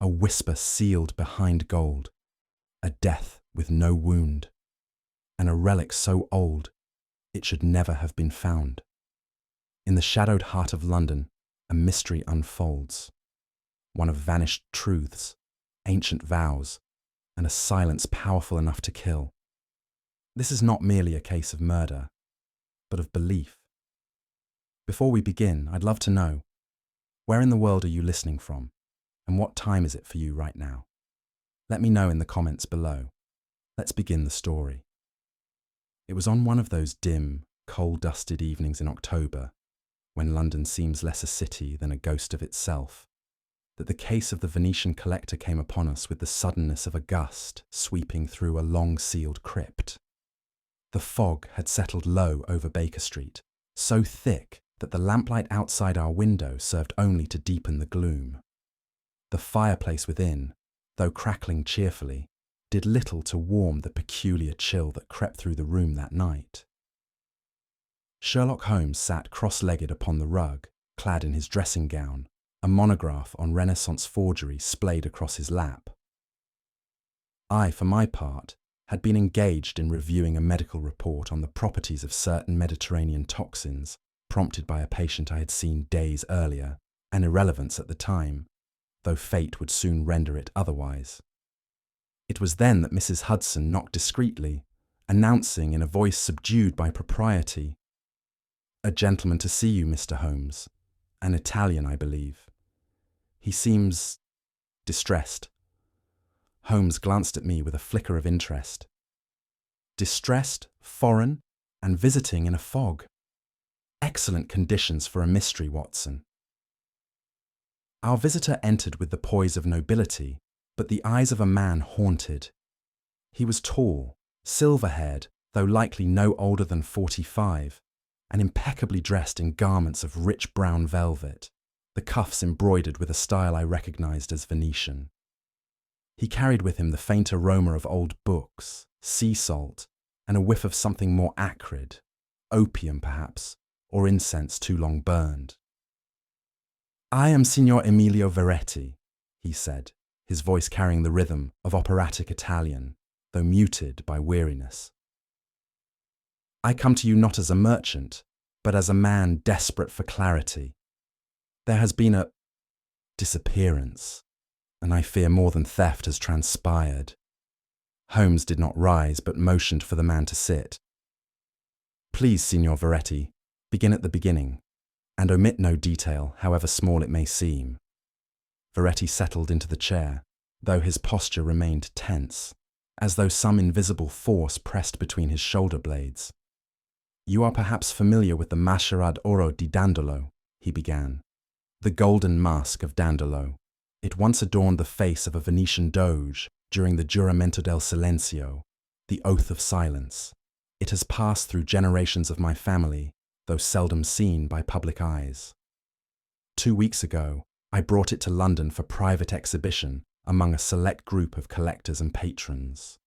a whisper sealed behind gold, a death with no wound, and a relic so old it should never have been found. In the shadowed heart of London, a mystery unfolds, one of vanished truths, ancient vows, and a silence powerful enough to kill. This is not merely a case of murder, but of belief. Before we begin, I'd love to know, where in the world are you listening from, and what time is it for you right now? Let me know in the comments below. Let's begin the story. It was on one of those dim, coal-dusted evenings in October, when London seems less a city than a ghost of itself, that the case of the Venetian collector came upon us with the suddenness of a gust sweeping through a long-sealed crypt. The fog had settled low over Baker Street, so thick that the lamplight outside our window served only to deepen the gloom. The fireplace within, though crackling cheerfully, did little to warm the peculiar chill that crept through the room that night. Sherlock Holmes sat cross-legged upon the rug, clad in his dressing gown, a monograph on Renaissance forgery splayed across his lap. I, for my part, had been engaged in reviewing a medical report on the properties of certain Mediterranean toxins prompted by a patient I had seen days earlier, an irrelevance at the time, though fate would soon render it otherwise. It was then that Mrs. Hudson knocked discreetly, announcing in a voice subdued by propriety, "A gentleman to see you, Mr. Holmes. An Italian, I believe. He seems distressed." Holmes glanced at me with a flicker of interest. Distressed, foreign, and visiting in a fog. Excellent conditions for a mystery, Watson. Our visitor entered with the poise of nobility, but the eyes of a man haunted. He was tall, silver-haired, though likely no older than 45, and impeccably dressed in garments of rich brown velvet, the cuffs embroidered with a style I recognized as Venetian. He carried with him the faint aroma of old books, sea salt, and a whiff of something more acrid, opium perhaps, or incense too long burned. "I am Signor Emilio Veretti," he said, his voice carrying the rhythm of operatic Italian, though muted by weariness. "I come to you not as a merchant, but as a man desperate for clarity. There has been a disappearance, and I fear more than theft has transpired." Holmes did not rise, but motioned for the man to sit. "Please, Signor Veretti, begin at the beginning, and omit no detail, however small it may seem." Veretti settled into the chair, though his posture remained tense, as though some invisible force pressed between his shoulder blades. "You are perhaps familiar with the Mascherad Oro di Dandolo," he began. "The golden mask of Dandolo. It once adorned the face of a Venetian doge during the Giuramento del Silenzio, the oath of silence. It has passed through generations of my family, though seldom seen by public eyes. 2 weeks ago, I brought it to London for private exhibition among a select group of collectors and patrons.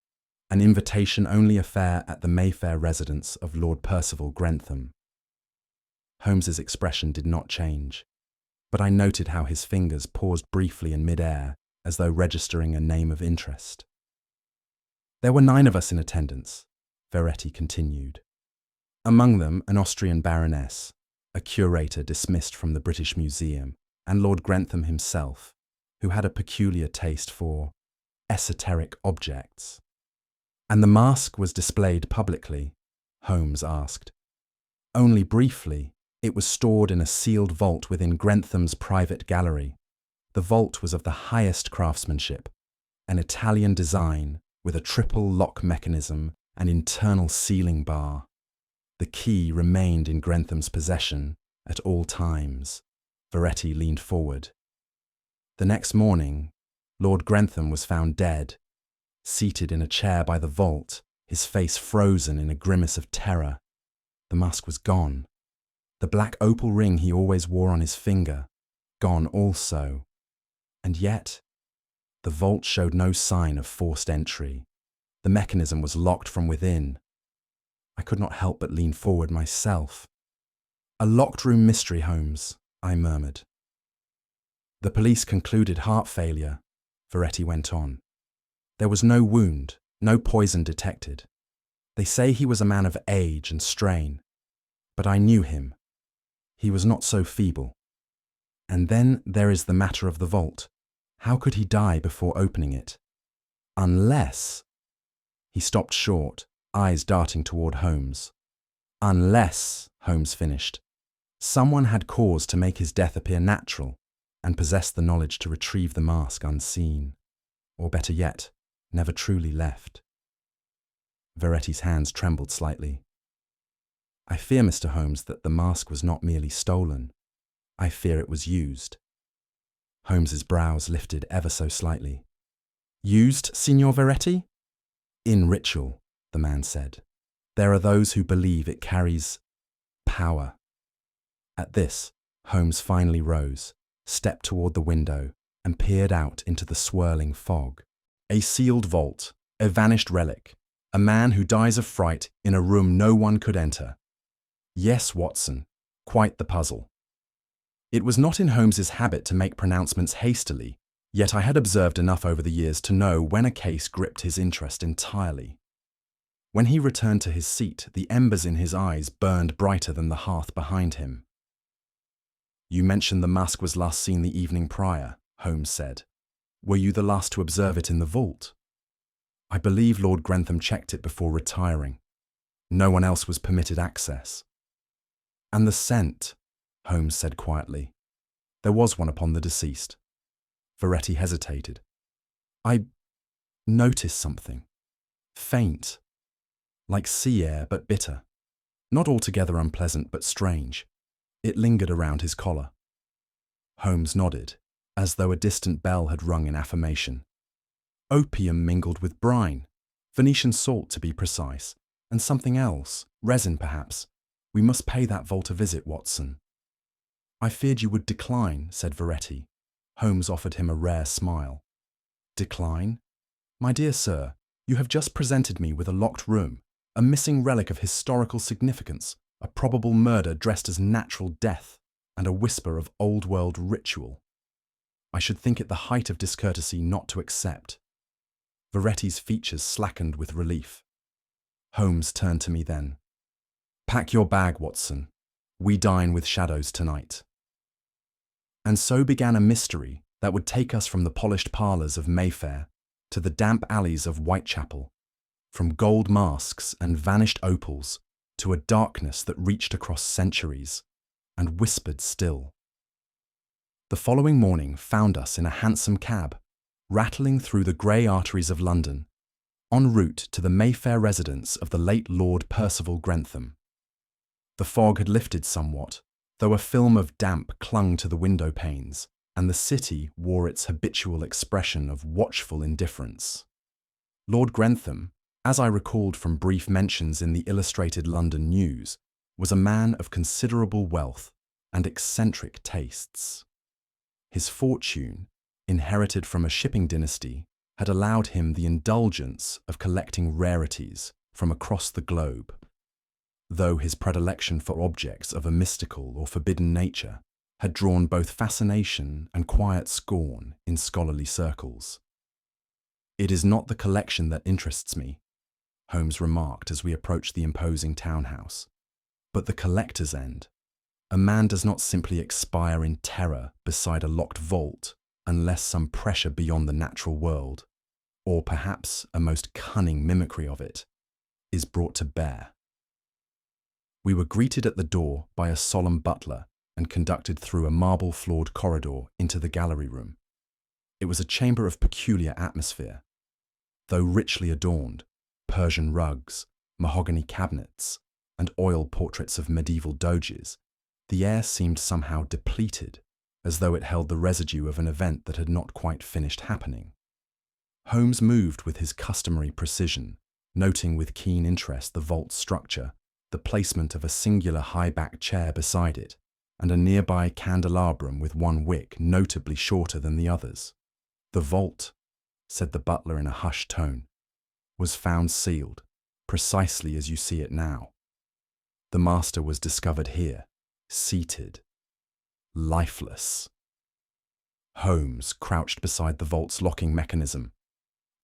An invitation-only affair at the Mayfair residence of Lord Percival Grentham." Holmes's expression did not change, but I noted how his fingers paused briefly in mid-air, as though registering a name of interest. "There were 9 of us in attendance," Veretti continued. "Among them an Austrian baroness, a curator dismissed from the British Museum, and Lord Grentham himself, who had a peculiar taste for esoteric objects." "And the mask was displayed publicly?" Holmes asked. "Only briefly. It was stored in a sealed vault within Grentham's private gallery. The vault was of the highest craftsmanship, an Italian design with a triple lock mechanism and internal sealing bar. The key remained in Grentham's possession at all times." Veretti leaned forward. "The next morning, Lord Grentham was found dead, seated in a chair by the vault, his face frozen in a grimace of terror. The mask was gone. The black opal ring he always wore on his finger, gone also. And yet, the vault showed no sign of forced entry. The mechanism was locked from within. I could not help but lean forward myself. "A locked room mystery, Holmes," I murmured. "The police concluded heart failure," Veretti went on. There was no wound, no poison detected. They say he was a man of age and strain, but I knew him. He was not so feeble. And then there is the matter of the vault. How could he die before opening it? Unless... He stopped short, eyes darting toward Holmes. Unless, Holmes finished, someone had cause to make his death appear natural and possessed the knowledge to retrieve the mask unseen, or better yet, never truly left. Veretti's hands trembled slightly. I fear, Mr. Holmes, that the mask was not merely stolen. I fear it was used. Holmes's brows lifted ever so slightly. Used, Signor Veretti? In ritual, the man said. There are those who believe it carries power. At this, Holmes finally rose, stepped toward the window, and peered out into the swirling fog. A sealed vault, a vanished relic, a man who dies of fright in a room no one could enter. Yes, Watson, quite the puzzle. It was not in Holmes's habit to make pronouncements hastily, yet I had observed enough over the years to know when a case gripped his interest entirely. When he returned to his seat, the embers in his eyes burned brighter than the hearth behind him. You mentioned the mask was last seen the evening prior, Holmes said. Were you the last to observe it in the vault? I believe Lord Grentham checked it before retiring. No one else was permitted access. And the scent, Holmes said quietly. There was one upon the deceased. Veretti hesitated. I noticed something. Faint. Like sea air, but bitter. Not altogether unpleasant, but strange. It lingered around his collar. Holmes nodded, as though a distant bell had rung in affirmation. Opium mingled with brine, Venetian salt to be precise, and something else, resin perhaps. We must pay that vault a visit, Watson. I feared you would decline, said Veretti. Holmes offered him a rare smile. Decline? My dear sir, you have just presented me with a locked room, a missing relic of historical significance, a probable murder dressed as natural death, and a whisper of old-world ritual. I should think it the height of discourtesy not to accept. Veretti's features slackened with relief. Holmes turned to me then. Pack your bag, Watson. We dine with shadows tonight. And so began a mystery that would take us from the polished parlours of Mayfair to the damp alleys of Whitechapel, from gold masks and vanished opals to a darkness that reached across centuries and whispered still. The following morning found us in a hansom cab, rattling through the grey arteries of London, en route to the Mayfair residence of the late Lord Percival Grentham. The fog had lifted somewhat, though a film of damp clung to the window panes, and the city wore its habitual expression of watchful indifference. Lord Grentham, as I recalled from brief mentions in the Illustrated London News, was a man of considerable wealth and eccentric tastes. His fortune, inherited from a shipping dynasty, had allowed him the indulgence of collecting rarities from across the globe, though his predilection for objects of a mystical or forbidden nature had drawn both fascination and quiet scorn in scholarly circles. It is not the collection that interests me, Holmes remarked as we approached the imposing townhouse, but the collector's end. A man does not simply expire in terror beside a locked vault unless some pressure beyond the natural world, or perhaps a most cunning mimicry of it, is brought to bear. We were greeted at the door by a solemn butler and conducted through a marble-floored corridor into the gallery room. It was a chamber of peculiar atmosphere. Though richly adorned, Persian rugs, mahogany cabinets, and oil portraits of medieval doges, the air seemed somehow depleted, as though it held the residue of an event that had not quite finished happening. Holmes moved with his customary precision, noting with keen interest the vault's structure, the placement of a singular high-backed chair beside it, and a nearby candelabrum with one wick notably shorter than the others. The vault, said the butler in a hushed tone, was found sealed, precisely as you see it now. The master was discovered here, seated, lifeless. Holmes crouched beside the vault's locking mechanism.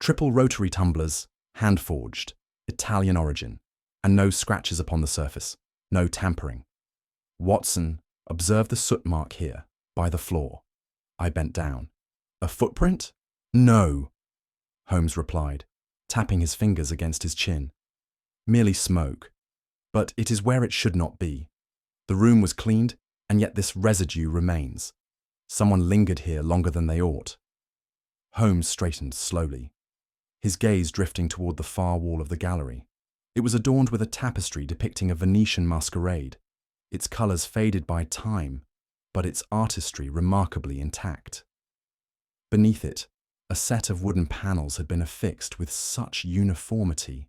Triple rotary tumblers, hand-forged, Italian origin, and no scratches upon the surface, no tampering. Watson, observe the soot mark here, by the floor. I bent down. A footprint? No, Holmes replied, tapping his fingers against his chin. Merely smoke. But it is where it should not be. The room was cleaned, and yet this residue remains. Someone lingered here longer than they ought. Holmes straightened slowly, his gaze drifting toward the far wall of the gallery. It was adorned with a tapestry depicting a Venetian masquerade, its colours faded by time, but its artistry remarkably intact. Beneath it, a set of wooden panels had been affixed with such uniformity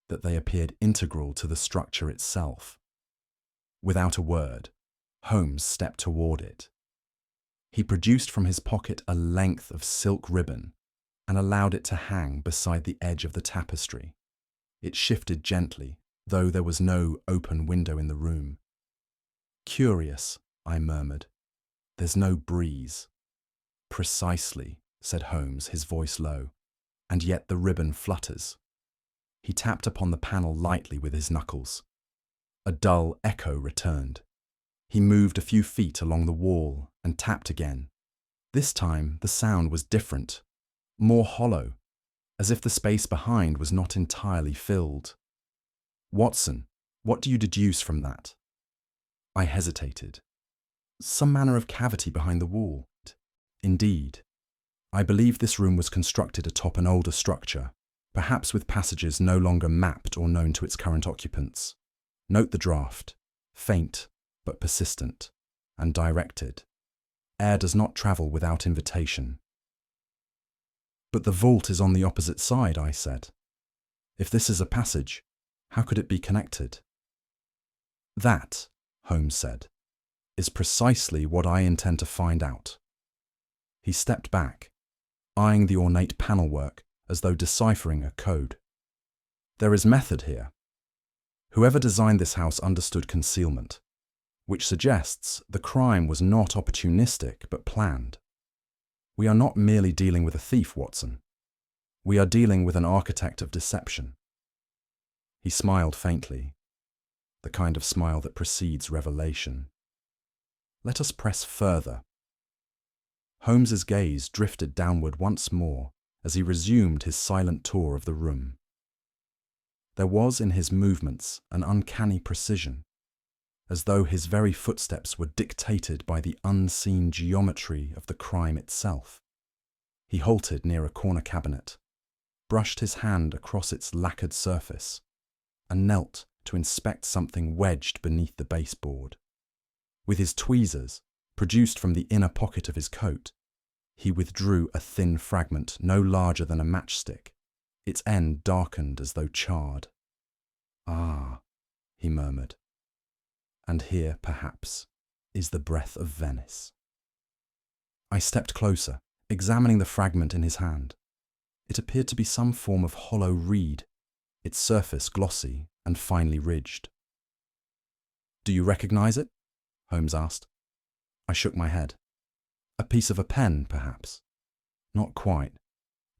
that they appeared integral to the structure itself. Without a word, Holmes stepped toward it. He produced from his pocket a length of silk ribbon and allowed it to hang beside the edge of the tapestry. It shifted gently, though there was no open window in the room. Curious, I murmured. There's no breeze. Precisely, said Holmes, his voice low, and yet the ribbon flutters. He tapped upon the panel lightly with his knuckles. A dull echo returned. He moved a few feet along the wall and tapped again. This time the sound was different, more hollow, as if the space behind was not entirely filled. Watson, what do you deduce from that? I hesitated. Some manner of cavity behind the wall. Indeed. I believe this room was constructed atop an older structure, perhaps with passages no longer mapped or known to its current occupants. Note the draft, faint but persistent, and directed. Air does not travel without invitation. But the vault is on the opposite side, I said. If this is a passage, how could it be connected? That, Holmes said, is precisely what I intend to find out. He stepped back, eyeing the ornate panelwork as though deciphering a code. There is method here. Whoever designed this house understood concealment, which suggests the crime was not opportunistic but planned. We are not merely dealing with a thief, Watson. We are dealing with an architect of deception. He smiled faintly, the kind of smile that precedes revelation. Let us press further. Holmes's gaze drifted downward once more as he resumed his silent tour of the room. There was in his movements an uncanny precision, as though his very footsteps were dictated by the unseen geometry of the crime itself. He halted near a corner cabinet, brushed his hand across its lacquered surface, and knelt to inspect something wedged beneath the baseboard. With his tweezers, produced from the inner pocket of his coat, he withdrew a thin fragment no larger than a matchstick, its end darkened as though charred. Ah, he murmured. And here, perhaps, is the breath of Venice. I stepped closer, examining the fragment in his hand. It appeared to be some form of hollow reed, its surface glossy and finely ridged. Do you recognize it? Holmes asked. I shook my head. A piece of a pen, perhaps? Not quite.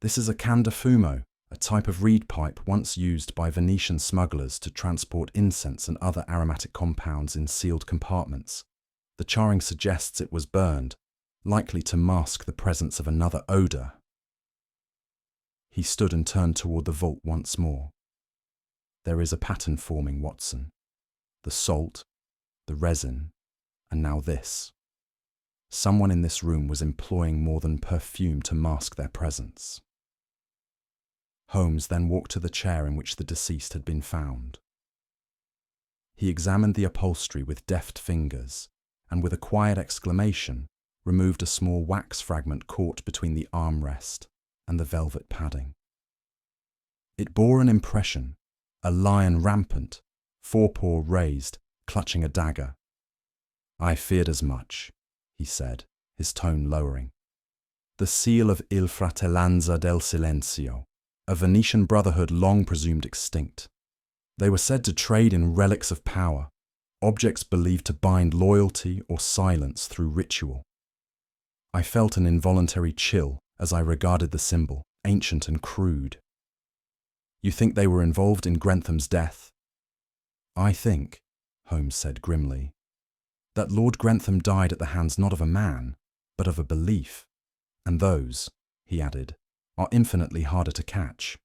This is a candifumo, a type of reed pipe once used by Venetian smugglers to transport incense and other aromatic compounds in sealed compartments. The charring suggests it was burned, likely to mask the presence of another odour. He stood and turned toward the vault once more. There is a pattern forming, Watson. The salt, the resin, and now this. Someone in this room was employing more than perfume to mask their presence. Holmes then walked to the chair in which the deceased had been found. He examined the upholstery with deft fingers, and with a quiet exclamation, removed a small wax fragment caught between the armrest and the velvet padding. It bore an impression, a lion rampant, forepaw raised, clutching a dagger. I feared as much, he said, his tone lowering. The seal of Il Fratellanza del Silenzio, a Venetian brotherhood long presumed extinct. They were said to trade in relics of power, objects believed to bind loyalty or silence through ritual. I felt an involuntary chill as I regarded the symbol, ancient and crude. You think they were involved in Grentham's death? I think, Holmes said grimly, that Lord Grentham died at the hands not of a man, but of a belief, and those, he added, are infinitely harder to catch.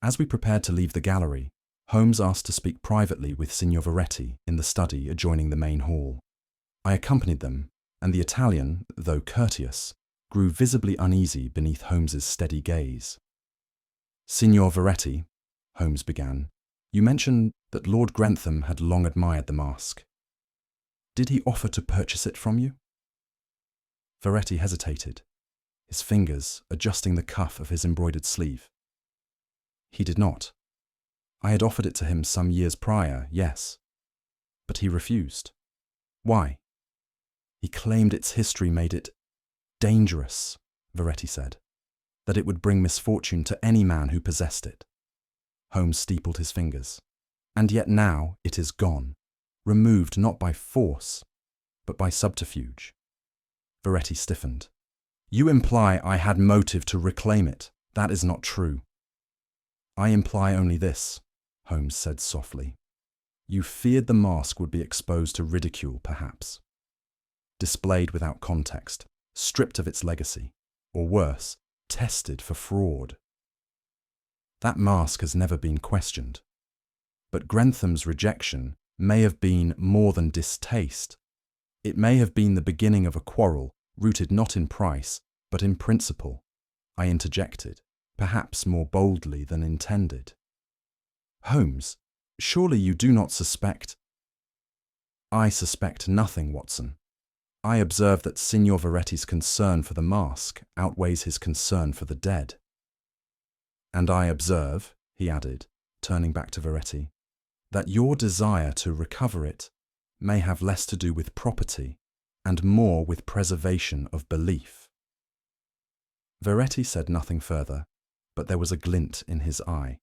As we prepared to leave the gallery, Holmes asked to speak privately with Signor Veretti in the study adjoining the main hall. I accompanied them, and the Italian, though courteous, grew visibly uneasy beneath Holmes's steady gaze. Signor Veretti, Holmes began, you mentioned that Lord Grentham had long admired the mask. Did he offer to purchase it from you? Veretti hesitated, his fingers adjusting the cuff of his embroidered sleeve. He did not. I had offered it to him some years prior, yes, but he refused. Why? He claimed its history made it dangerous, Veretti said, that it would bring misfortune to any man who possessed it. Holmes steepled his fingers. And yet now it is gone, removed not by force, but by subterfuge. Veretti stiffened. You imply I had motive to reclaim it. That is not true. I imply only this, Holmes said softly. You feared the mask would be exposed to ridicule, perhaps. Displayed without context, stripped of its legacy, or worse, tested for fraud. That mask has never been questioned. But Grentham's rejection may have been more than distaste. It may have been the beginning of a quarrel rooted not in price, but in principle, I interjected, perhaps more boldly than intended. Holmes, surely you do not suspect— I suspect nothing, Watson. I observe that Signor Veretti's concern for the mask outweighs his concern for the dead. And I observe, he added, turning back to Veretti, that your desire to recover it may have less to do with property and more with preservation of belief. Veretti said nothing further, but there was a glint in his eye,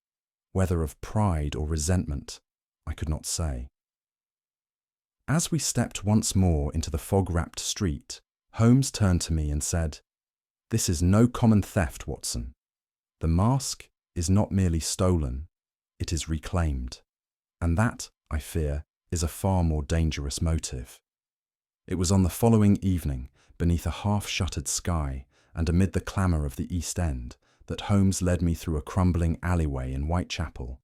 whether of pride or resentment, I could not say. As we stepped once more into the fog-wrapped street, Holmes turned to me and said, This is no common theft, Watson. The mask is not merely stolen, it is reclaimed. And that, I fear, is a far more dangerous motive. It was on the following evening, beneath a half-shuttered sky and amid the clamour of the East End, that Holmes led me through a crumbling alleyway in Whitechapel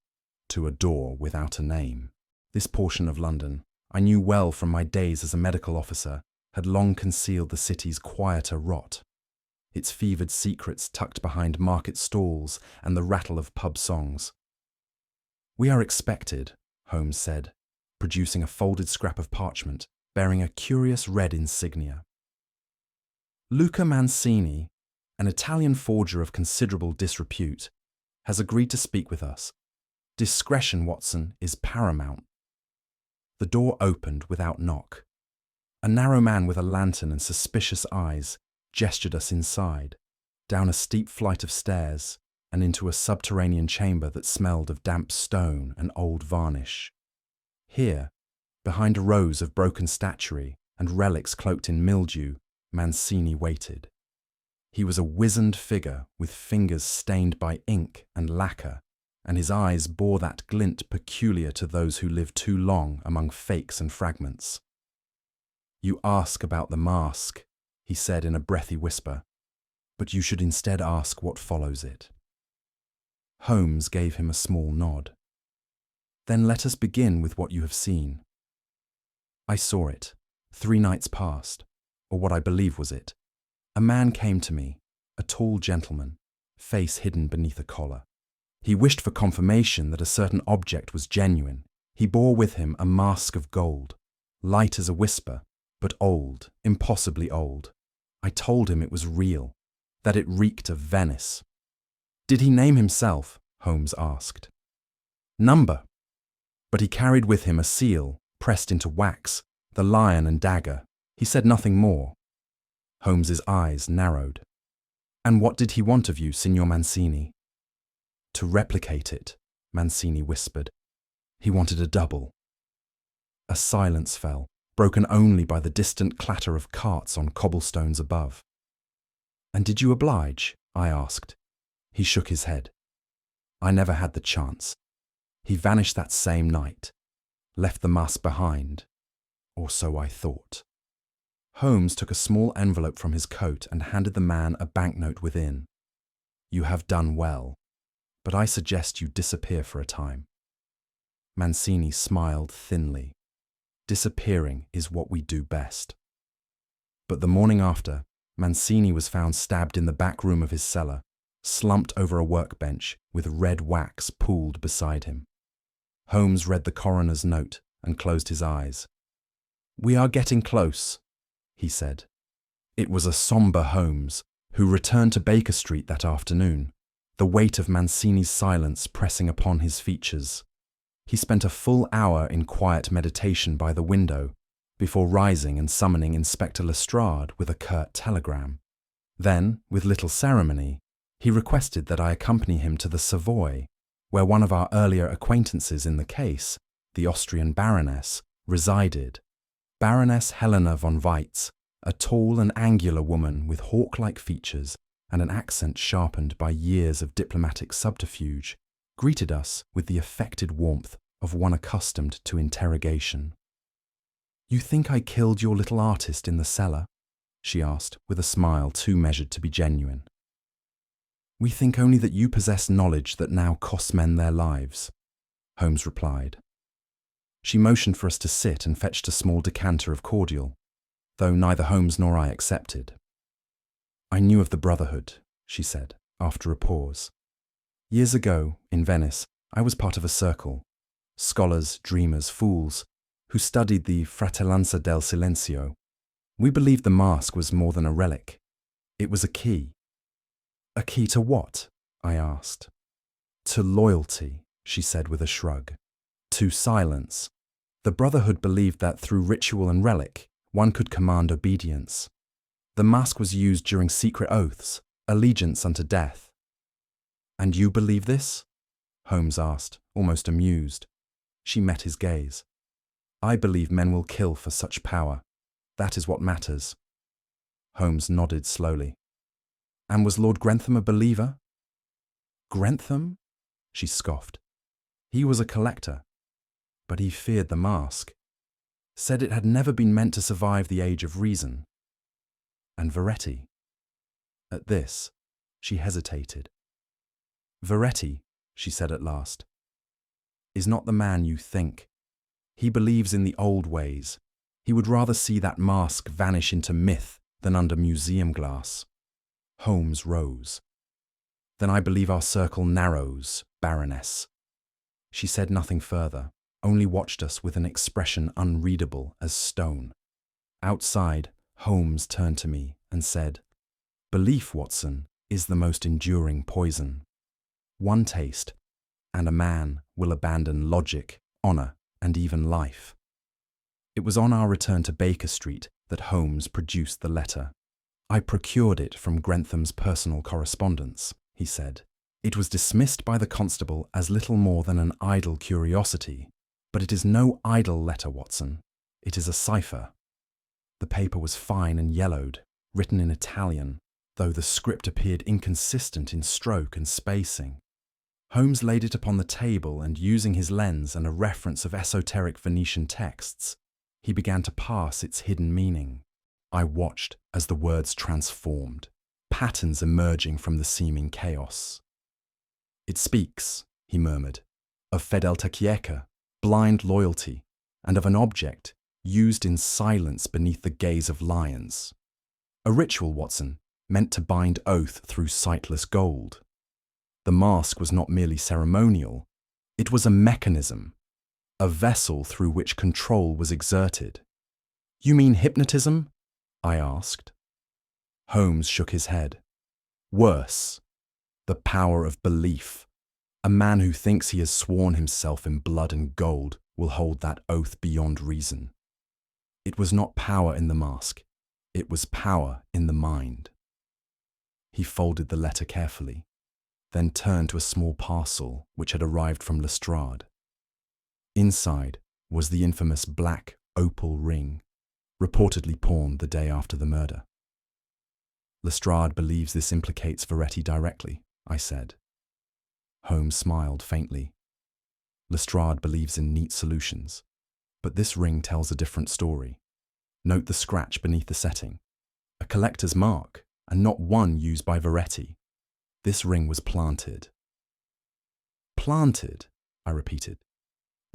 to a door without a name. This portion of London, I knew well from my days as a medical officer, had long concealed the city's quieter rot, its fevered secrets tucked behind market stalls and the rattle of pub songs. We are expected, Holmes said, producing a folded scrap of parchment bearing a curious red insignia. Luca Mancini, an Italian forger of considerable disrepute, has agreed to speak with us. Discretion, Watson, is paramount. The door opened without knock. A narrow man with a lantern and suspicious eyes gestured us inside, down a steep flight of stairs, and into a subterranean chamber that smelled of damp stone and old varnish. Here, behind rows of broken statuary and relics cloaked in mildew, Mancini waited. He was a wizened figure with fingers stained by ink and lacquer, and his eyes bore that glint peculiar to those who live too long among fakes and fragments. You ask about the mask, he said in a breathy whisper, but you should instead ask what follows it. Holmes gave him a small nod. Then let us begin with what you have seen. I saw it, 3 nights past, or what I believe was it. A man came to me, a tall gentleman, face hidden beneath a collar. He wished for confirmation that a certain object was genuine. He bore with him a mask of gold, light as a whisper, but old, impossibly old. I told him it was real, that it reeked of Venice. Did he name himself? Holmes asked. Number. But he carried with him a seal, pressed into wax, the lion and dagger. He said nothing more. Holmes's eyes narrowed. And what did he want of you, Signor Mancini? To replicate it, Mancini whispered. He wanted a double. A silence fell, broken only by the distant clatter of carts on cobblestones above. "And did you oblige?" I asked. He shook his head. "I never had the chance. He vanished that same night, left the mask behind, or so I thought." Holmes took a small envelope from his coat and handed the man a banknote within. "You have done well, but I suggest you disappear for a time." Mancini smiled thinly. "Disappearing is what we do best." But the morning after, Mancini was found stabbed in the back room of his cellar, slumped over a workbench with red wax pooled beside him. Holmes read the coroner's note and closed his eyes. "We are getting close," he said. It was a sombre Holmes who returned to Baker Street that afternoon, the weight of Mancini's silence pressing upon his features. He spent a full hour in quiet meditation by the window before rising and summoning Inspector Lestrade with a curt telegram. Then, with little ceremony, he requested that I accompany him to the Savoy, where one of our earlier acquaintances in the case, the Austrian Baroness, resided. Baroness Helena von Weitz, a tall and angular woman with hawk-like features and an accent sharpened by years of diplomatic subterfuge, greeted us with the affected warmth of one accustomed to interrogation. "You think I killed your little artist in the cellar?" she asked, with a smile too measured to be genuine. "We think only that you possess knowledge that now costs men their lives," Holmes replied. She motioned for us to sit and fetched a small decanter of cordial, though neither Holmes nor I accepted. "I knew of the brotherhood," she said, after a pause. "Years ago, in Venice, I was part of a circle, scholars, dreamers, fools, who studied the Fratellanza del Silenzio. We believed the mask was more than a relic. It was a key." "A key to what?" I asked. "To loyalty," she said with a shrug. "To silence. The Brotherhood believed that through ritual and relic, one could command obedience. The mask was used during secret oaths, allegiance unto death." "And you believe this?" Holmes asked, almost amused. She met his gaze. "I believe men will kill for such power. That is what matters." Holmes nodded slowly. "And was Lord Grentham a believer?" "Grentham?" she scoffed. "He was a collector, but he feared the mask. Said it had never been meant to survive the age of reason." "And Veretti?" At this, she hesitated. "Veretti," she said at last, "is not the man you think. He believes in the old ways. He would rather see that mask vanish into myth than under museum glass." Holmes rose. "Then I believe our circle narrows, Baroness." She said nothing further, only watched us with an expression unreadable as stone. Outside, Holmes turned to me and said, "Belief, Watson, is the most enduring poison. One taste, and a man will abandon logic, honour, and even life." It was on our return to Baker Street that Holmes produced the letter. "I procured it from Grentham's personal correspondence," he said. "It was dismissed by the constable as little more than an idle curiosity, but it is no idle letter, Watson. It is a cipher." The paper was fine and yellowed, written in Italian, though the script appeared inconsistent in stroke and spacing. Holmes laid it upon the table and, using his lens and a reference of esoteric Venetian texts, he began to parse its hidden meaning. I watched as the words transformed, patterns emerging from the seeming chaos. "It speaks," he murmured, "of fedeltà cieca, blind loyalty, and of an object used in silence beneath the gaze of lions. A ritual, Watson, meant to bind oath through sightless gold. The mask was not merely ceremonial, it was a mechanism, a vessel through which control was exerted." "You mean hypnotism?" I asked. Holmes shook his head. "Worse, the power of belief. A man who thinks he has sworn himself in blood and gold will hold that oath beyond reason. It was not power in the mask, it was power in the mind." He folded the letter carefully, then turned to a small parcel which had arrived from Lestrade. Inside was the infamous black opal ring, reportedly pawned the day after the murder. Lestrade believes this implicates Veretti directly, I said. Holmes smiled faintly. Lestrade believes in neat solutions, but this ring tells a different story. Note the scratch beneath the setting. A collector's mark, and not one used by Veretti. This ring was planted. Planted, I repeated.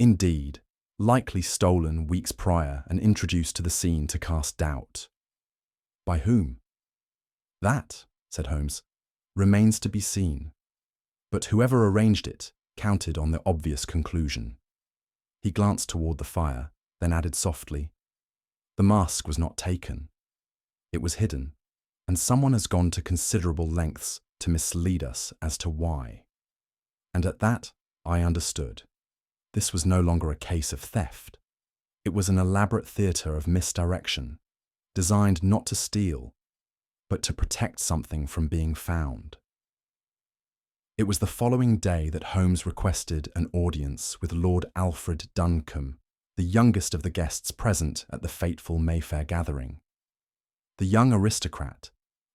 Indeed, likely stolen weeks prior and introduced to the scene to cast doubt. By whom? That, said Holmes, remains to be seen. But whoever arranged it counted on the obvious conclusion. He glanced toward the fire, then added softly, "The mask was not taken. It was hidden, and someone has gone to considerable lengths to mislead us as to why." And at that, I understood. This was no longer a case of theft. It was an elaborate theatre of misdirection, designed not to steal, but to protect something from being found. It was the following day that Holmes requested an audience with Lord Alfred Duncombe, the youngest of the guests present at the fateful Mayfair gathering. The young aristocrat,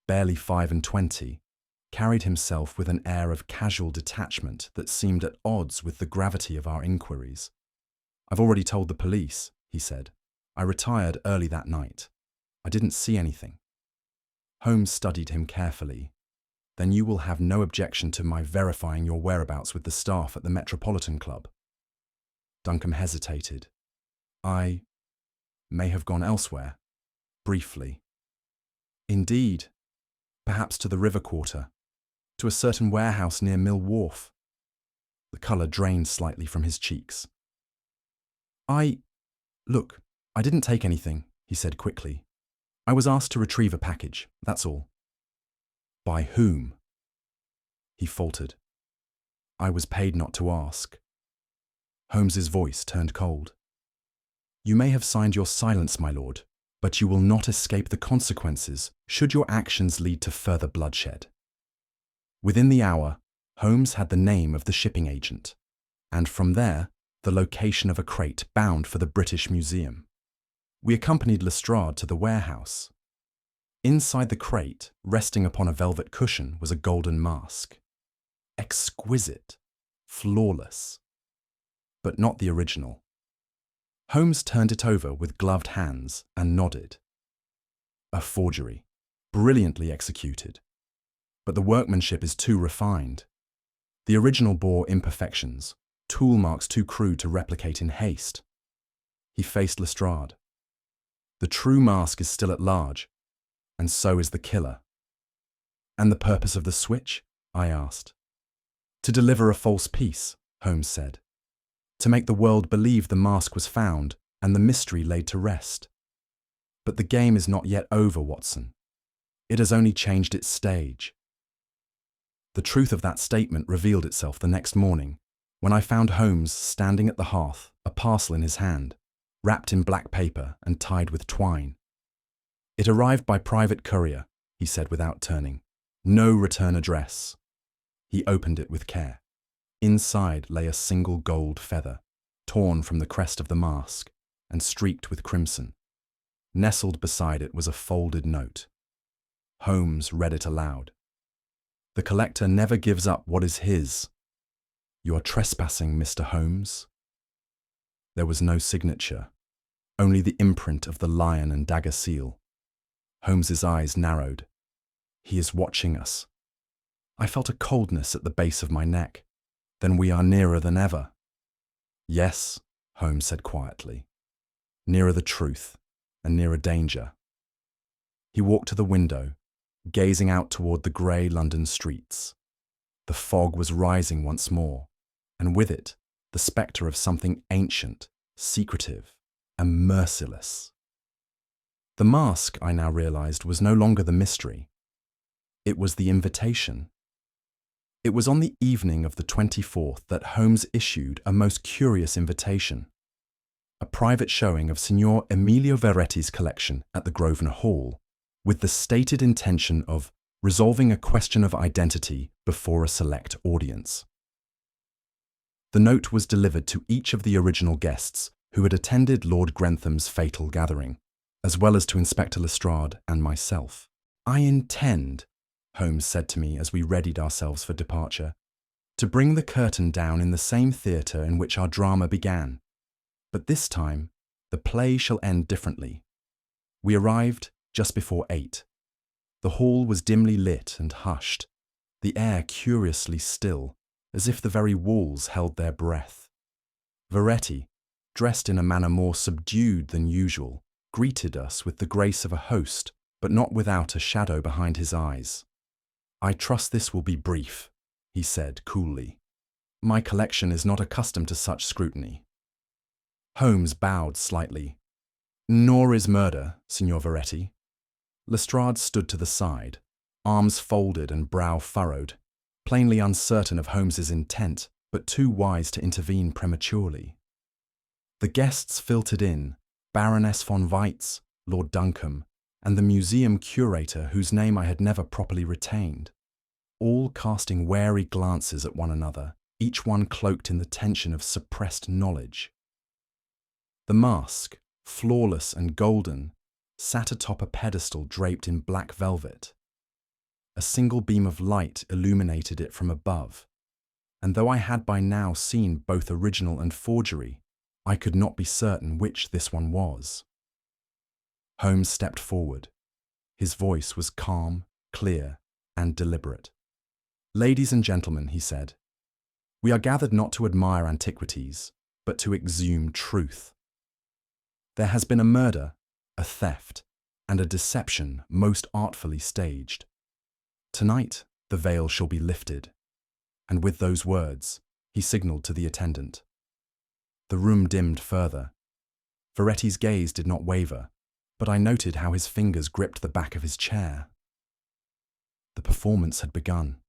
barely 25, carried himself with an air of casual detachment that seemed at odds with the gravity of our inquiries. "I've already told the police," he said. "I retired early that night. I didn't see anything." Holmes studied him carefully. "Then you will have no objection to my verifying your whereabouts with the staff at the Metropolitan Club." Duncombe hesitated. "I may have gone elsewhere, briefly." "Indeed. Perhaps to the river quarter, to a certain warehouse near Mill Wharf." The colour drained slightly from his cheeks. Look, I didn't take anything," he said quickly. "I was asked to retrieve a package, that's all." "By whom?" He faltered. "I was paid not to ask." Holmes's voice turned cold. "You may have signed your silence, my lord, but you will not escape the consequences should your actions lead to further bloodshed." Within the hour, Holmes had the name of the shipping agent, and from there, the location of a crate bound for the British Museum. We accompanied Lestrade to the warehouse. Inside the crate, resting upon a velvet cushion, was a golden mask. Exquisite, flawless, but not the original. Holmes turned it over with gloved hands and nodded. A forgery, brilliantly executed. But the workmanship is too refined. The original bore imperfections, tool marks too crude to replicate in haste. He faced Lestrade. "The true mask is still at large, and so is the killer." "And the purpose of the switch?" I asked. "To deliver a false peace," Holmes said. "To make the world believe the mask was found and the mystery laid to rest. But the game is not yet over, Watson. It has only changed its stage." The truth of that statement revealed itself the next morning, when I found Holmes standing at the hearth, a parcel in his hand, wrapped in black paper and tied with twine. "It arrived by private courier," he said without turning. "No return address." He opened it with care. Inside lay a single gold feather, torn from the crest of the mask and streaked with crimson. Nestled beside it was a folded note. Holmes read it aloud. "The collector never gives up what is his. You are trespassing, Mr. Holmes." There was no signature, only the imprint of the lion and dagger seal. Holmes's eyes narrowed. "He is watching us." I felt a coldness at the base of my neck. "Then we are nearer than ever." "Yes," Holmes said quietly. "Nearer the truth, and nearer danger." He walked to the window, gazing out toward the grey London streets. The fog was rising once more, and with it, the spectre of something ancient, secretive, and merciless. The mask, I now realized, was no longer the mystery. It was the invitation. It was on the evening of the 24th that Holmes issued a most curious invitation. A private showing of Signor Emilio Veretti's collection at the Grosvenor Hall, with the stated intention of resolving a question of identity before a select audience. The note was delivered to each of the original guests who had attended Lord Grentham's fatal gathering, as well as to Inspector Lestrade and myself. "I intend," Holmes said to me as we readied ourselves for departure, "to bring the curtain down in the same theatre in which our drama began. But this time, the play shall end differently." We arrived just before 8. The hall was dimly lit and hushed, the air curiously still, as if the very walls held their breath. Veretti, dressed in a manner more subdued than usual, greeted us with the grace of a host, but not without a shadow behind his eyes. "I trust this will be brief," he said coolly. "My collection is not accustomed to such scrutiny." Holmes bowed slightly. "Nor is murder, Signor Veretti." Lestrade stood to the side, arms folded and brow furrowed, plainly uncertain of Holmes's intent, but too wise to intervene prematurely. The guests filtered in, Baroness von Weitz, Lord Duncombe, and the museum curator whose name I had never properly retained, all casting wary glances at one another, each one cloaked in the tension of suppressed knowledge. The mask, flawless and golden, sat atop a pedestal draped in black velvet. A single beam of light illuminated it from above, and though I had by now seen both original and forgery, I could not be certain which this one was. Holmes stepped forward. His voice was calm, clear, and deliberate. "Ladies and gentlemen," he said, "we are gathered not to admire antiquities, but to exhume truth. There has been a murder, a theft, and a deception most artfully staged. Tonight, the veil shall be lifted." And with those words, he signalled to the attendant. The room dimmed further. Veretti's gaze did not waver, but I noted how his fingers gripped the back of his chair. The performance had begun.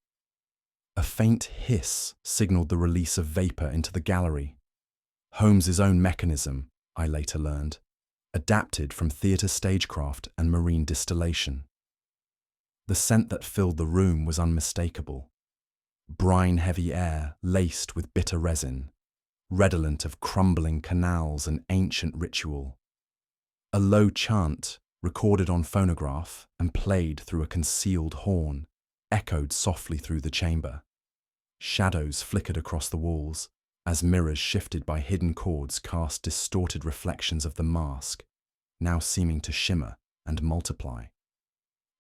A faint hiss signalled the release of vapour into the gallery. Holmes's own mechanism, I later learned, adapted from theatre stagecraft and marine distillation. The scent that filled the room was unmistakable. Brine-heavy air laced with bitter resin, redolent of crumbling canals and ancient ritual. A low chant, recorded on phonograph and played through a concealed horn, echoed softly through the chamber. Shadows flickered across the walls, as mirrors shifted by hidden cords cast distorted reflections of the mask, now seeming to shimmer and multiply.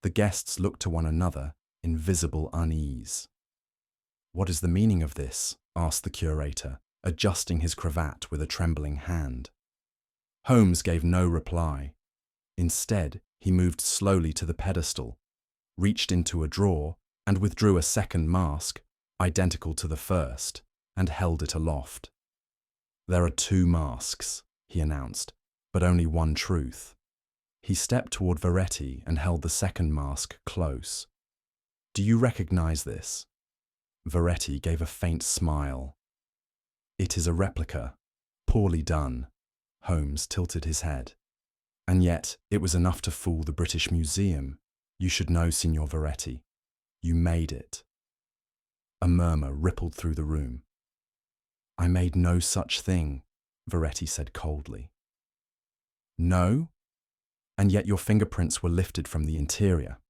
The guests looked to one another in visible unease. "What is the meaning of this?" asked the curator, adjusting his cravat with a trembling hand. Holmes gave no reply. Instead, he moved slowly to the pedestal, reached into a drawer, and withdrew a second mask, identical to the first, and held it aloft. "There are 2 masks," he announced, "but only one truth." He stepped toward Veretti and held the second mask close. "Do you recognize this?" Veretti gave a faint smile. "It is a replica, poorly done." Holmes tilted his head. "And yet it was enough to fool the British Museum. You should know, Signor Veretti. You made it." A murmur rippled through the room. "I made no such thing," Veretti said coldly. "No? And yet your fingerprints were lifted from the interior.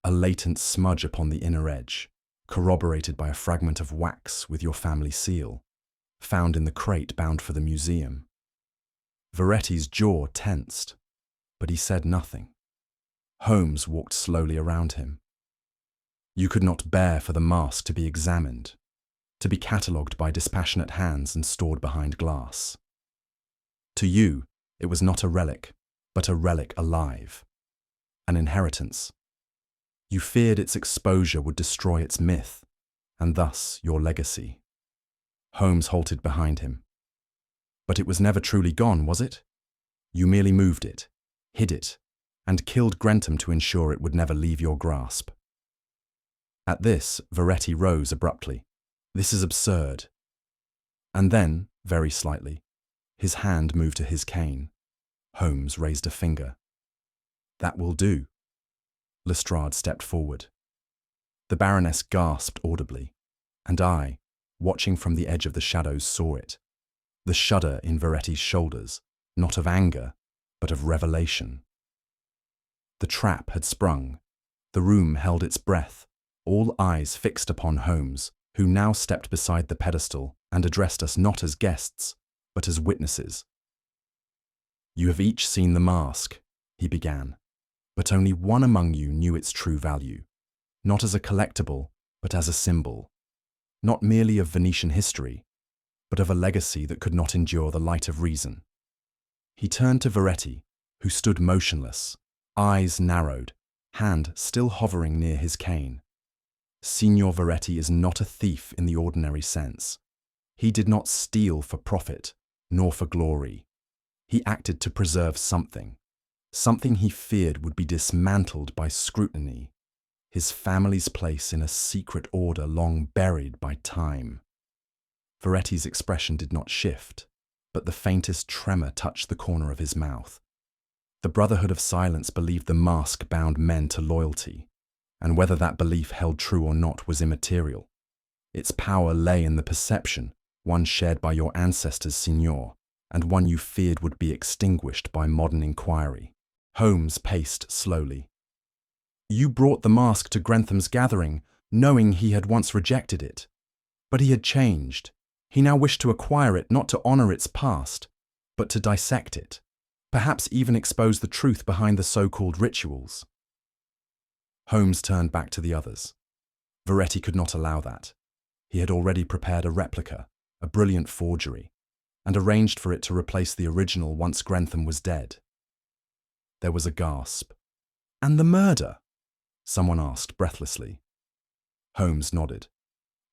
A latent smudge upon the inner edge, corroborated by a fragment of wax with your family seal, found in the crate bound for the museum." Veretti's jaw tensed, but he said nothing. Holmes walked slowly around him. "You could not bear for the mask to be examined, to be catalogued by dispassionate hands and stored behind glass. To you, it was not a relic, but a relic alive, an inheritance. You feared its exposure would destroy its myth, and thus your legacy." Holmes halted behind him. "But it was never truly gone, was it? You merely moved it, hid it, and killed Grentham to ensure it would never leave your grasp." At this, Veretti rose abruptly. "This is absurd." And then, very slightly, his hand moved to his cane. Holmes raised a finger. "That will do." Lestrade stepped forward. The Baroness gasped audibly, and I, watching from the edge of the shadows, saw it. the shudder in Veretti's shoulders, not of anger, but of revelation. The trap had sprung. The room held its breath, all eyes fixed upon Holmes, who now stepped beside the pedestal and addressed us not as guests, but as witnesses. "You have each seen the mask," he began, "but only one among you knew its true value, not as a collectible, but as a symbol, not merely of Venetian history, but of a legacy that could not endure the light of reason." He turned to Veretti, who stood motionless, eyes narrowed, hand still hovering near his cane. "Signor Veretti is not a thief in the ordinary sense. He did not steal for profit, nor for glory. He acted to preserve something he feared would be dismantled by scrutiny, his family's place in a secret order long buried by time." Veretti's expression did not shift, but the faintest tremor touched the corner of his mouth. The Brotherhood of Silence believed the mask bound men to loyalty, and whether that belief held true or not was immaterial. Its power lay in the perception, one shared by your ancestors, Signor, and one you feared would be extinguished by modern inquiry. Holmes paced slowly. "You brought the mask to Grentham's gathering, knowing he had once rejected it. But he had changed. He now wished to acquire it not to honor its past, but to dissect it, perhaps even expose the truth behind the so-called rituals." Holmes turned back to the others. Veretti could not allow that. He had already prepared a replica, a brilliant forgery, and arranged for it to replace the original once Grentham was dead. There was a gasp. "And the murder?" someone asked breathlessly. Holmes nodded.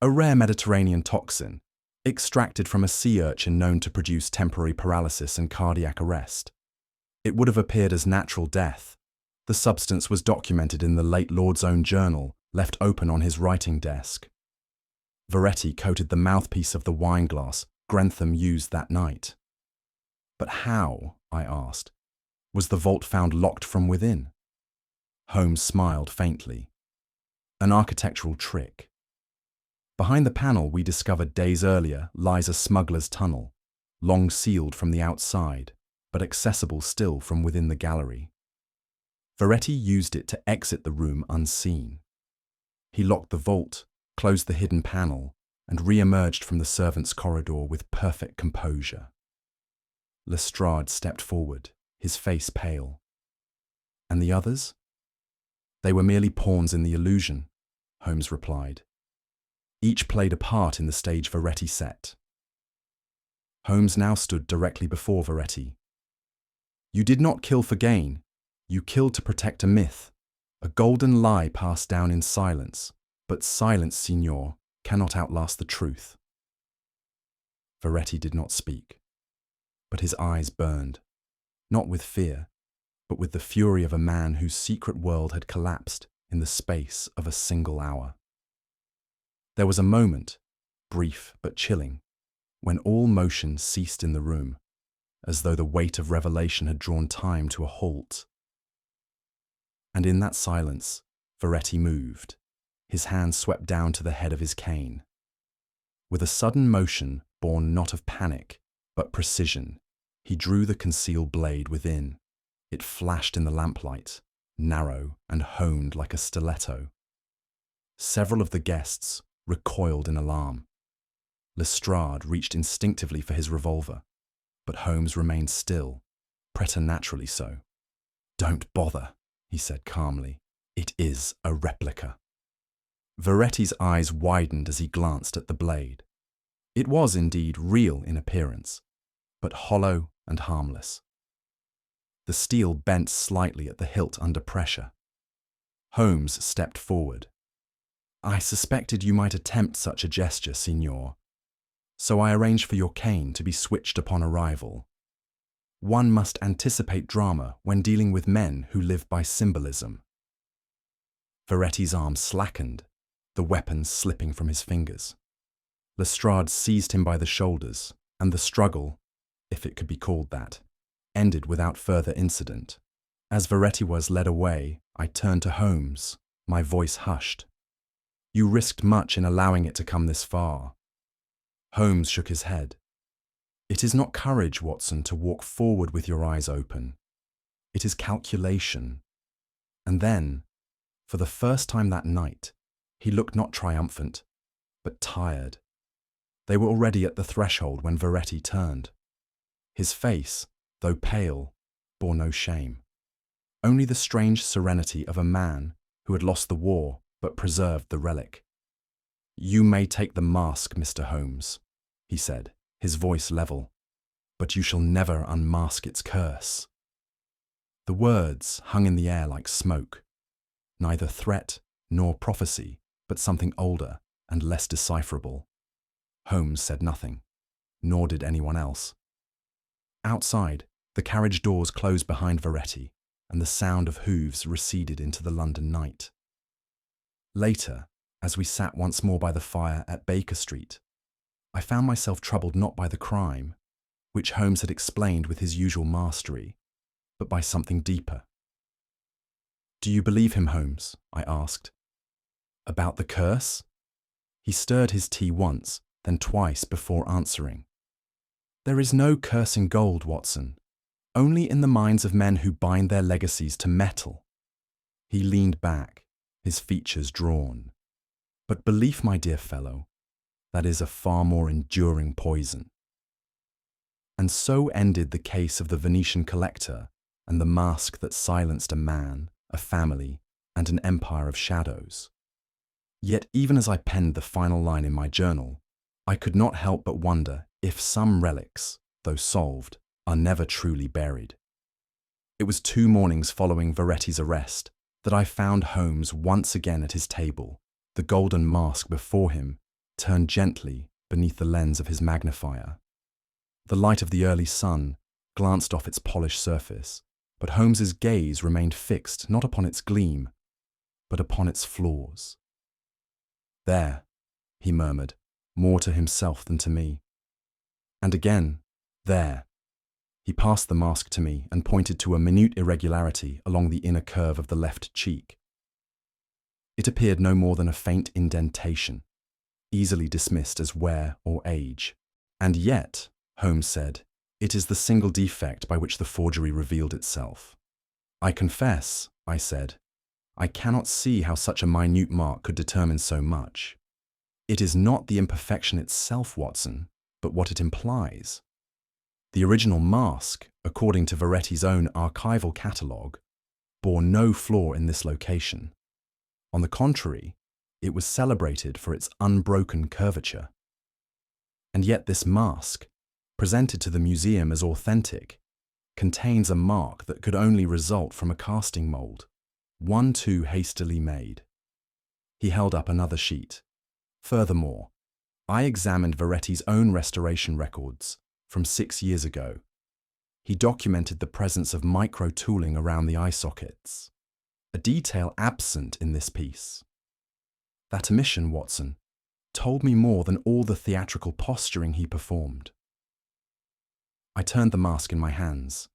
"A rare Mediterranean toxin, extracted from a sea urchin known to produce temporary paralysis and cardiac arrest. It would have appeared as natural death. The substance was documented in the late Lord's own journal, left open on his writing desk. Veretti coated the mouthpiece of the wineglass Grentham used that night." "But how," I asked, "was the vault found locked from within?" Holmes smiled faintly. "An architectural trick. Behind the panel we discovered days earlier lies a smuggler's tunnel, long sealed from the outside, but accessible still from within the gallery. Veretti used it to exit the room unseen. He locked the vault, closed the hidden panel, and re-emerged from the servants' corridor with perfect composure." Lestrade stepped forward, his face pale. "And the others?" "They were merely pawns in the illusion," Holmes replied. "Each played a part in the stage Veretti set." Holmes now stood directly before Veretti. "You did not kill for gain. You killed to protect a myth, a golden lie passed down in silence. But silence, Signor, cannot outlast the truth." Veretti did not speak, but his eyes burned, not with fear, but with the fury of a man whose secret world had collapsed in the space of a single hour. There was a moment, brief but chilling, when all motion ceased in the room, as though the weight of revelation had drawn time to a halt. And in that silence, Veretti moved. His hand swept down to the head of his cane. With a sudden motion born not of panic, but precision, he drew the concealed blade within. It flashed in the lamplight, narrow and honed like a stiletto. Several of the guests recoiled in alarm. Lestrade reached instinctively for his revolver, but Holmes remained still, preternaturally so. "Don't bother," he said calmly. "It is a replica." Veretti's eyes widened as he glanced at the blade. It was indeed real in appearance, but hollow and harmless. The steel bent slightly at the hilt under pressure. Holmes stepped forward. "I suspected you might attempt such a gesture, Signor, so I arranged for your cane to be switched upon arrival. One must anticipate drama when dealing with men who live by symbolism." Veretti's arm slackened, the weapon slipping from his fingers. Lestrade seized him by the shoulders, and the struggle, if it could be called that, ended without further incident. As Veretti was led away, I turned to Holmes, my voice hushed. "You risked much in allowing it to come this far." Holmes shook his head. It is not courage, Watson, to walk forward with your eyes open. It is calculation. And then, for the first time that night, he looked not triumphant, but tired. They were already at the threshold when Veretti turned. His face, though pale, bore no shame. Only the strange serenity of a man who had lost the war but preserved the relic. "You may take the mask, Mr. Holmes," he said, his voice level, "but you shall never unmask its curse." The words hung in the air like smoke, neither threat nor prophecy, but something older and less decipherable. Holmes said nothing, nor did anyone else. Outside, the carriage doors closed behind Veretti, and the sound of hooves receded into the London night. Later, as we sat once more by the fire at Baker Street, I found myself troubled not by the crime, which Holmes had explained with his usual mastery, but by something deeper. "Do you believe him, Holmes?" I asked. "About the curse?" He stirred his tea once, then twice before answering. "There is no curse in gold, Watson, only in the minds of men who bind their legacies to metal." He leaned back, his features drawn. "But belief, my dear fellow, that is a far more enduring poison." And so ended the case of the Venetian collector and the mask that silenced a man, a family, and an empire of shadows. Yet even as I penned the final line in my journal, I could not help but wonder if some relics, though solved, are never truly buried. It was 2 mornings following Veretti's arrest that I found Holmes once again at his table, the golden mask before him turned gently beneath the lens of his magnifier. The light of the early sun glanced off its polished surface, but Holmes's gaze remained fixed not upon its gleam, but upon its flaws. "There," he murmured, more to himself than to me. And again, "There." He passed the mask to me and pointed to a minute irregularity along the inner curve of the left cheek. It appeared no more than a faint indentation, easily dismissed as wear or age. "And yet," Holmes said, "it is the single defect by which the forgery revealed itself." "I confess," I said, "I cannot see how such a minute mark could determine so much. It is not the imperfection itself, Watson, but what it implies. The original mask, according to Veretti's own archival catalogue, bore no flaw in this location. On the contrary, it was celebrated for its unbroken curvature. And yet this mask, presented to the museum as authentic, contains a mark that could only result from a casting mould, one too hastily made." He held up another sheet. "Furthermore, I examined Veretti's own restoration records from 6 years ago. He documented the presence of micro-tooling around the eye sockets, a detail absent in this piece. That omission, Watson, told me more than all the theatrical posturing he performed." I turned the mask in my hands,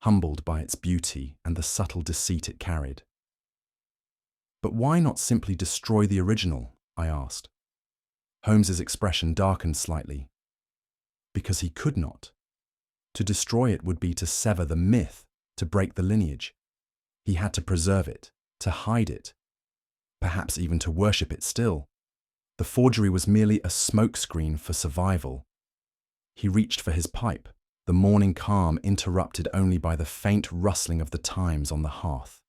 humbled by its beauty and the subtle deceit it carried. "But why not simply destroy the original?" I asked. Holmes's expression darkened slightly. "Because he could not. To destroy it would be to sever the myth, to break the lineage. He had to preserve it, to hide it, perhaps even to worship it still. The forgery was merely a smokescreen for survival." He reached for his pipe, the morning calm interrupted only by the faint rustling of the Times on the hearth.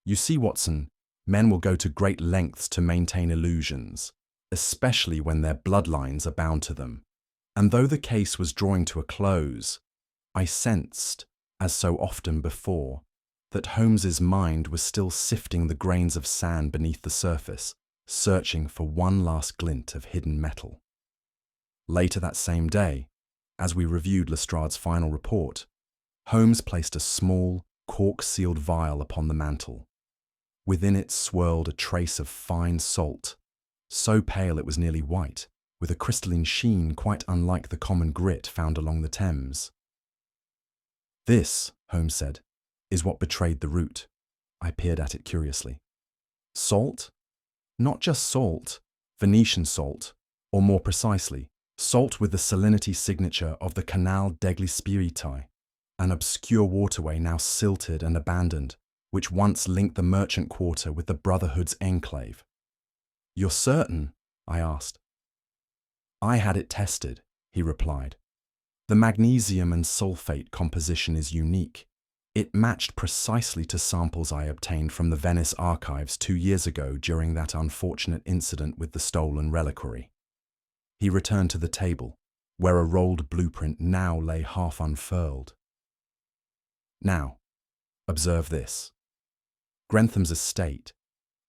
"You see, Watson, men will go to great lengths to maintain illusions, especially when their bloodlines are bound to them. And though the case was drawing to a close, I sensed, as so often before, that Holmes's mind was still sifting the grains of sand beneath the surface, searching for one last glint of hidden metal. Later that same day, as we reviewed Lestrade's final report, Holmes placed a small, cork-sealed vial upon the mantel. Within it swirled a trace of fine salt, so pale it was nearly white, with a crystalline sheen quite unlike the common grit found along the Thames. "This," Holmes said, "is what betrayed the route." I peered at it curiously. "Salt? Not just salt, Venetian salt, or more precisely, Salt with the salinity signature of the Canal degli Spiriti, an obscure waterway now silted and abandoned, which once linked the merchant quarter with the Brotherhood's enclave. "You're certain?" I asked. "I had it tested," he replied. "The magnesium and sulfate composition is unique. It matched precisely to samples I obtained from the Venice archives 2 years ago during that unfortunate incident with the stolen reliquary." He returned to the table, where a rolled blueprint now lay half unfurled. "Now, observe this. Grentham's estate,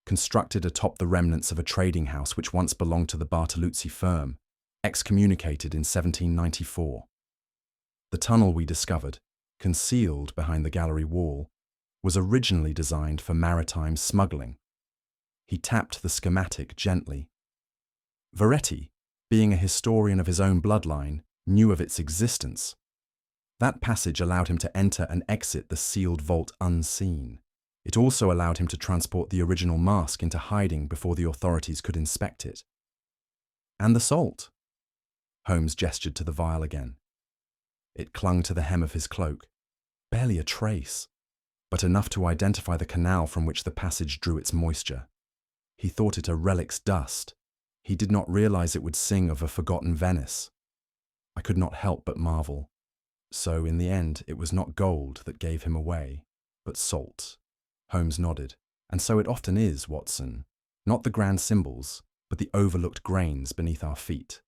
constructed atop the remnants of a trading house which once belonged to the Bartoluzzi firm, excommunicated in 1794. The tunnel we discovered, concealed behind the gallery wall, was originally designed for maritime smuggling. He tapped the schematic gently. Veretti, being a historian of his own bloodline, knew of its existence. That passage allowed him to enter and exit the sealed vault unseen. It also allowed him to transport the original mask into hiding before the authorities could inspect it. And the salt? Holmes gestured to the vial again. It clung to the hem of his cloak. Barely a trace, but enough to identify the canal from which the passage drew its moisture. He thought it a relic's dust. He did not realize it would sing of a forgotten Venice. I could not help but marvel. So, in the end, it was not gold that gave him away, but salt. Holmes nodded. "And so it often is, Watson. Not the grand symbols, but the overlooked grains beneath our feet."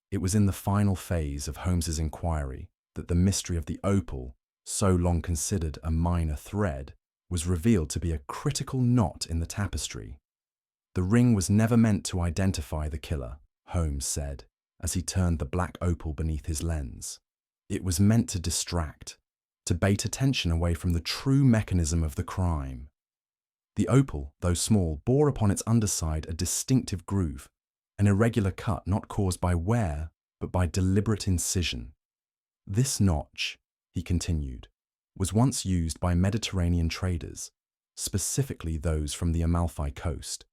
It was in the final phase of Holmes's inquiry that the mystery of the opal, so long considered a minor thread, was revealed to be a critical knot in the tapestry. "The ring was never meant to identify the killer," Holmes said, as he turned the black opal beneath his lens. "It was meant to distract, to bait attention away from the true mechanism of the crime. The opal, though small, bore upon its underside a distinctive groove, an irregular cut not caused by wear, but by deliberate incision. This notch," he continued, "was once used by Mediterranean traders, specifically those from the Amalfi coast,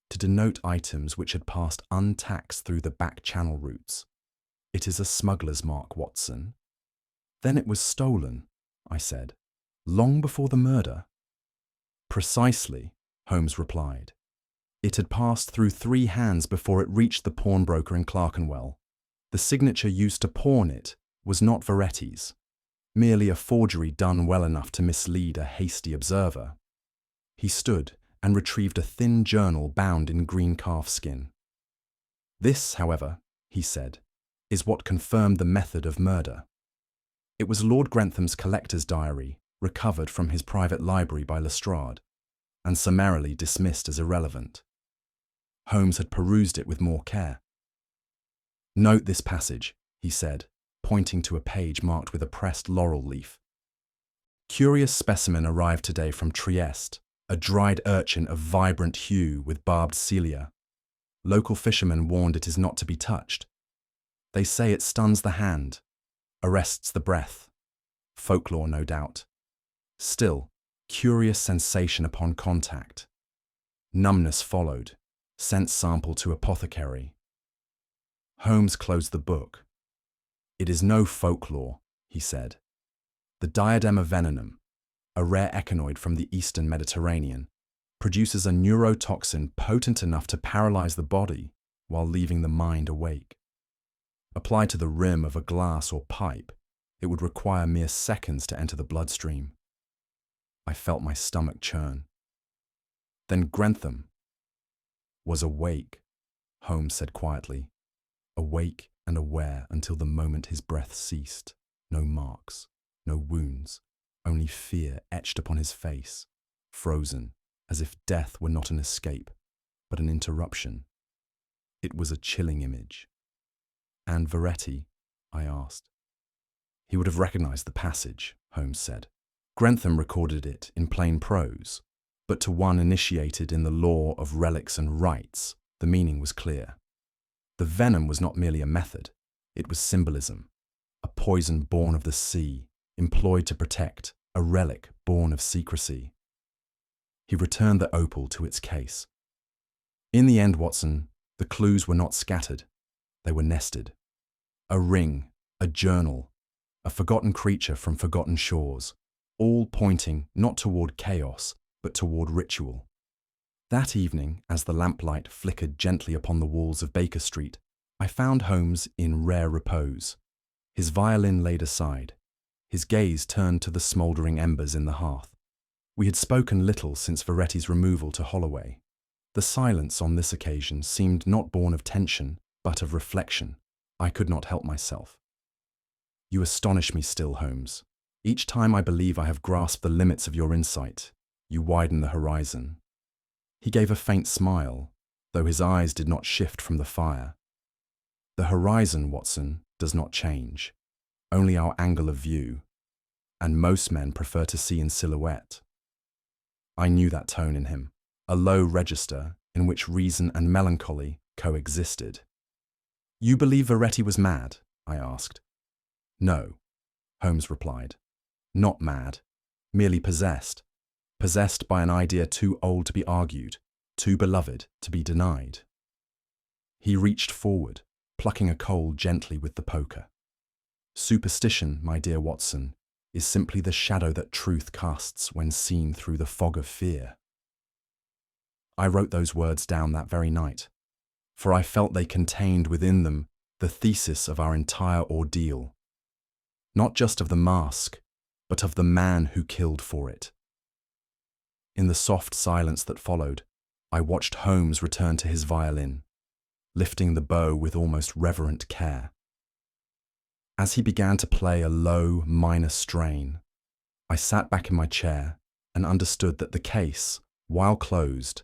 to denote items which had passed untaxed through the back channel routes. It is a smuggler's mark, Watson." "Then it was stolen," I said, "long before the murder?" "Precisely," Holmes replied. "It had passed through 3 hands before it reached the pawnbroker in Clerkenwell. The signature used to pawn it was not Veretti's, merely a forgery done well enough to mislead a hasty observer." He stood and retrieved a thin journal bound in green calfskin. "This, however," he said, "is what confirmed the method of murder. It was Lord Grentham's collector's diary, recovered from his private library by Lestrade, and summarily dismissed as irrelevant." Holmes had perused it with more care. "Note this passage," he said, pointing to a page marked with a pressed laurel leaf. "Curious specimen arrived today from Trieste, a dried urchin of vibrant hue with barbed cilia. Local fishermen warned it is not to be touched. They say it stuns the hand, arrests the breath. Folklore, no doubt. Still, curious sensation upon contact. Numbness followed, sense sample to apothecary." Holmes closed the book. "It is no folklore," he said. "The diadem of veninum, a rare echinoid from the eastern Mediterranean, produces a neurotoxin potent enough to paralyze the body while leaving the mind awake. Applied to the rim of a glass or pipe, it would require mere seconds to enter the bloodstream." I felt my stomach churn. "Then Grentham was awake," Holmes said quietly. "Awake and aware until the moment his breath ceased. No marks, no wounds, only fear etched upon his face, frozen, as if death were not an escape, but an interruption. It was a chilling image." "And Veretti?" I asked. "He would have recognized the passage," Holmes said. "Grentham recorded it in plain prose, but to one initiated in the lore of relics and rites, the meaning was clear. The venom was not merely a method, it was symbolism, a poison born of the sea, employed to protect, a relic born of secrecy." He returned the opal to its case. "In the end, Watson, the clues were not scattered, they were nested. A ring, a journal, a forgotten creature from forgotten shores, all pointing not toward chaos, but toward ritual. That evening, as the lamplight flickered gently upon the walls of Baker Street, I found Holmes in rare repose, his violin laid aside, his gaze turned to the smouldering embers in the hearth. We had spoken little since Veretti's removal to Holloway. The silence on this occasion seemed not born of tension, but of reflection. I could not help myself. You astonish me still, Holmes. Each time I believe I have grasped the limits of your insight, you widen the horizon. He gave a faint smile, though his eyes did not shift from the fire. The horizon, Watson, does not change, only our angle of view, and most men prefer to see in silhouette. I knew that tone in him, a low register in which reason and melancholy coexisted. You believe Veretti was mad? I asked. No, Holmes replied. Not mad, merely possessed. Possessed by an idea too old to be argued, too beloved to be denied. He reached forward, plucking a coal gently with the poker. Superstition, my dear Watson, is simply the shadow that truth casts when seen through the fog of fear. I wrote those words down that very night, for I felt they contained within them the thesis of our entire ordeal, not just of the mask, but of the man who killed for it. In the soft silence that followed, I watched Holmes return to his violin, lifting the bow with almost reverent care. As he began to play a low, minor strain, I sat back in my chair and understood that the case, while closed,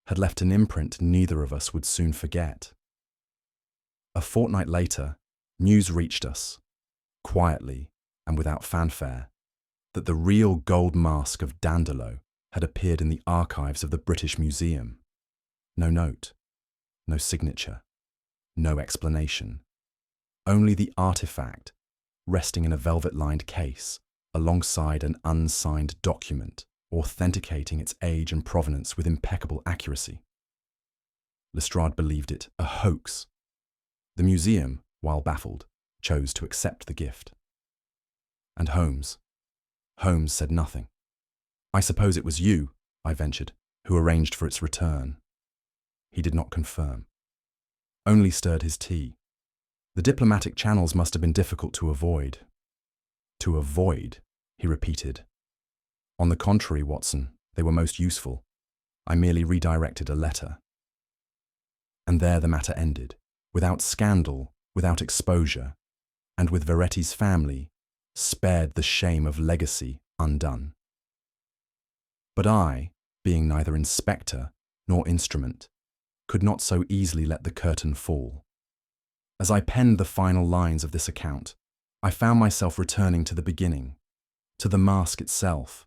had left an imprint neither of us would soon forget. A fortnight later, news reached us, quietly and without fanfare, that the real gold mask of Dandolo had appeared in the archives of the British Museum. No note, no signature, no explanation. Only the artifact, resting in a velvet-lined case, alongside an unsigned document, authenticating its age and provenance with impeccable accuracy. Lestrade believed it a hoax. The museum, while baffled, chose to accept the gift. And Holmes said nothing. I suppose it was you, I ventured, who arranged for its return. He did not confirm, only stirred his tea. The diplomatic channels must have been difficult to avoid. To avoid, he repeated. On the contrary, Watson, they were most useful. I merely redirected a letter. And there the matter ended, without scandal, without exposure, and with Veretti's family, spared the shame of legacy undone. But I, being neither inspector nor instrument, could not so easily let the curtain fall. As I penned the final lines of this account, I found myself returning to the beginning, to the mask itself.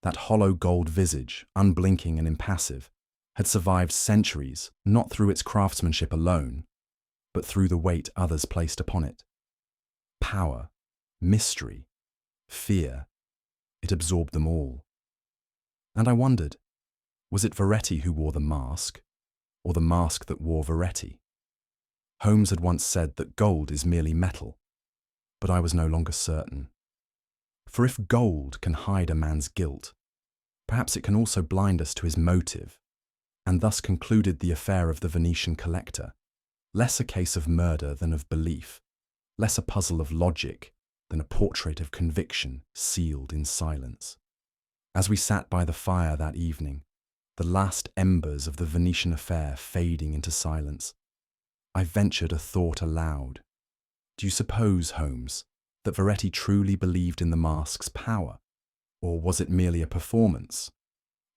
That hollow gold visage, unblinking and impassive, had survived centuries not through its craftsmanship alone, but through the weight others placed upon it. Power, mystery, fear, it absorbed them all. And I wondered, was it Veretti who wore the mask, or the mask that wore Veretti? Holmes had once said that gold is merely metal, but I was no longer certain. For if gold can hide a man's guilt, perhaps it can also blind us to his motive, and thus concluded the affair of the Venetian collector, less a case of murder than of belief, less a puzzle of logic than a portrait of conviction sealed in silence. As we sat by the fire that evening, the last embers of the Venetian affair fading into silence, I ventured a thought aloud. Do you suppose, Holmes, that Veretti truly believed in the mask's power, or was it merely a performance?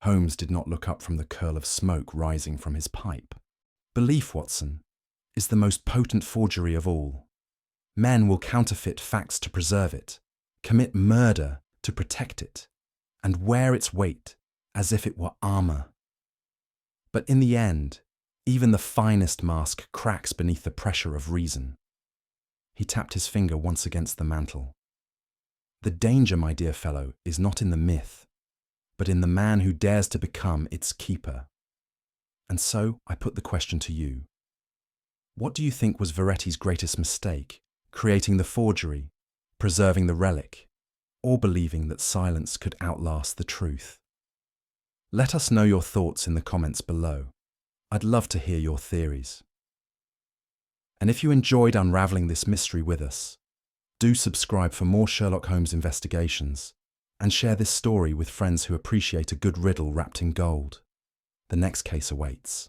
Holmes did not look up from the curl of smoke rising from his pipe. Belief, Watson, is the most potent forgery of all. Men will counterfeit facts to preserve it, commit murder to protect it, and wear its weight as if it were armor. But in the end, even the finest mask cracks beneath the pressure of reason. He tapped his finger once against the mantel. The danger, my dear fellow, is not in the myth, but in the man who dares to become its keeper. And so I put the question to you. What do you think was Veretti's greatest mistake creating the forgery, preserving the relic, or believing that silence could outlast the truth? Let us know your thoughts in the comments below. I'd love to hear your theories. And if you enjoyed unraveling this mystery with us, do subscribe for more Sherlock Holmes investigations and share this story with friends who appreciate a good riddle wrapped in gold. The next case awaits.